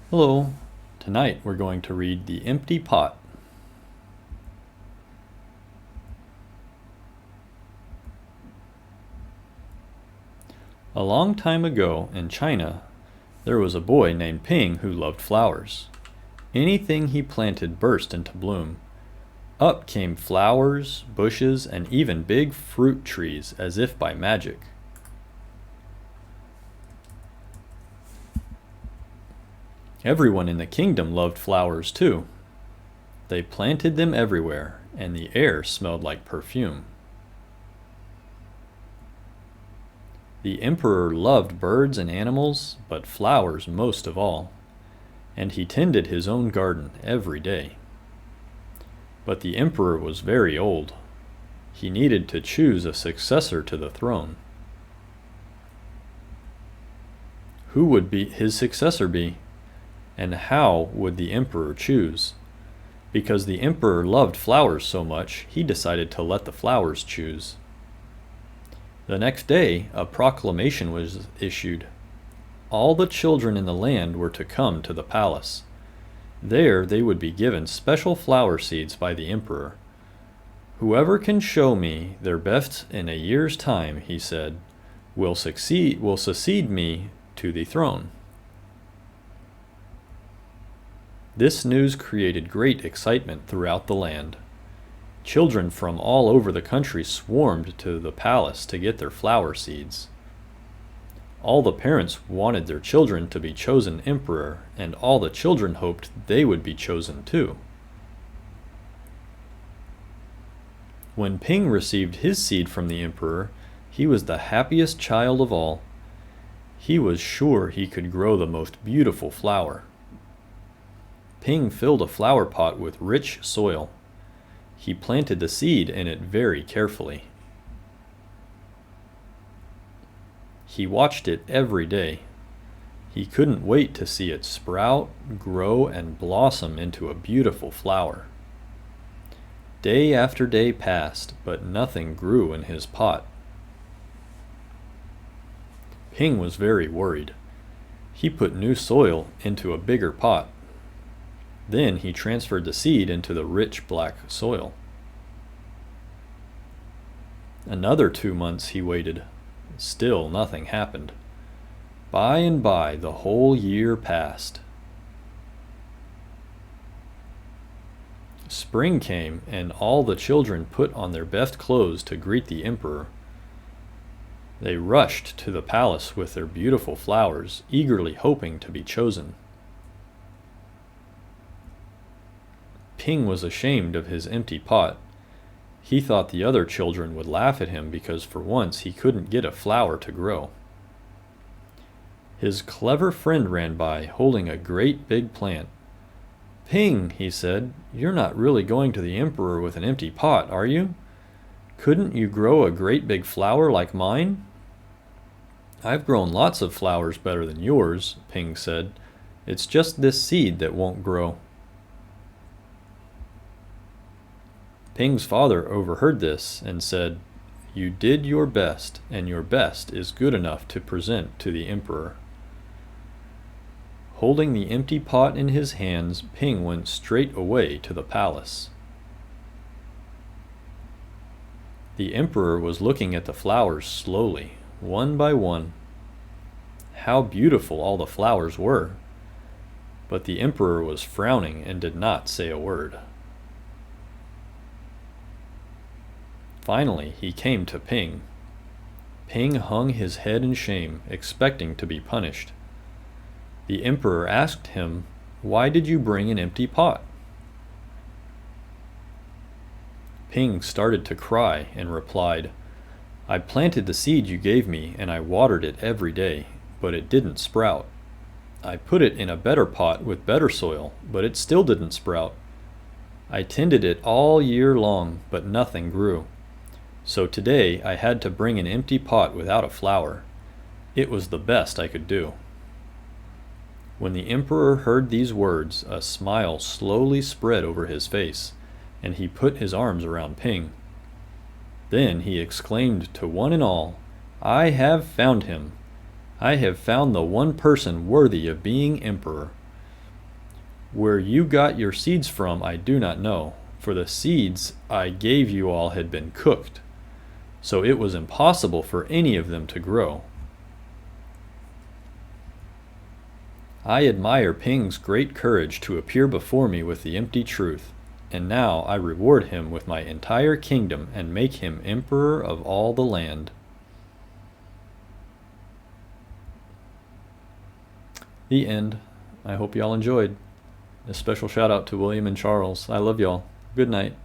Hello. Tonight we're going to read The Empty Pot. A long time ago in China, there was a boy named Ping who loved flowers. Anything he planted burst into bloom. Up came flowers, bushes, and even big fruit trees as if by magic. Everyone in the kingdom loved flowers too. They planted them everywhere, and the air smelled like perfume. The emperor loved birds and animals, but flowers most of all, and he tended his own garden every day. But the emperor was very old. He needed to choose a successor to the throne. Who would his successor be? And how would the emperor choose? Because the emperor loved flowers so much, he decided to let the flowers choose. The next day, a proclamation was issued. All the children in the land were to come to the palace. There they would be given special flower seeds by the emperor. Whoever can show me their best in a year's time, he said, will succeed me to the throne. This news created great excitement throughout the land. Children from all over the country swarmed to the palace to get their flower seeds. All the parents wanted their children to be chosen emperor, and all the children hoped they would be chosen too. When Ping received his seed from the emperor, he was the happiest child of all. He was sure he could grow the most beautiful flower. Ping filled a flower pot with rich soil. He planted the seed in it very carefully. He watched it every day. He couldn't wait to see it sprout, grow, and blossom into a beautiful flower. Day after day passed, but nothing grew in his pot. Ping was very worried. He put new soil into a bigger pot. Then he transferred the seed into the rich black soil. Another 2 months he waited. Still nothing happened. By and by, the whole year passed. Spring came, and all the children put on their best clothes to greet the emperor. They rushed to the palace with their beautiful flowers, eagerly hoping to be chosen. Ping was ashamed of his empty pot. He thought the other children would laugh at him because for once he couldn't get a flower to grow. His clever friend ran by, holding a great big plant. "Ping," he said, "you're not really going to the emperor with an empty pot, are you? Couldn't you grow a great big flower like mine?" "I've grown lots of flowers better than yours," Ping said. "It's just this seed that won't grow." Ping's father overheard this and said, "You did your best, and your best is good enough to present to the emperor." Holding the empty pot in his hands, Ping went straight away to the palace. The emperor was looking at the flowers slowly, one by one. How beautiful all the flowers were! But the emperor was frowning and did not say a word. Finally, he came to Ping. Ping hung his head in shame, expecting to be punished. The emperor asked him, "Why did you bring an empty pot?" Ping started to cry and replied, "I planted the seed you gave me, and I watered it every day, but it didn't sprout. I put it in a better pot with better soil, but it still didn't sprout. I tended it all year long, but nothing grew. So today I had to bring an empty pot without a flower. It was the best I could do." When the emperor heard these words, a smile slowly spread over his face, and he put his arms around Ping. Then he exclaimed to one and all, "I have found him! I have found the one person worthy of being emperor. Where you got your seeds from, I do not know, for the seeds I gave you all had been cooked, so it was impossible for any of them to grow. I admire Ping's great courage to appear before me with the empty truth, and now I reward him with my entire kingdom and make him emperor of all the land. The end. I hope y'all enjoyed. A special shout out to William and Charles. I love y'all. Good night.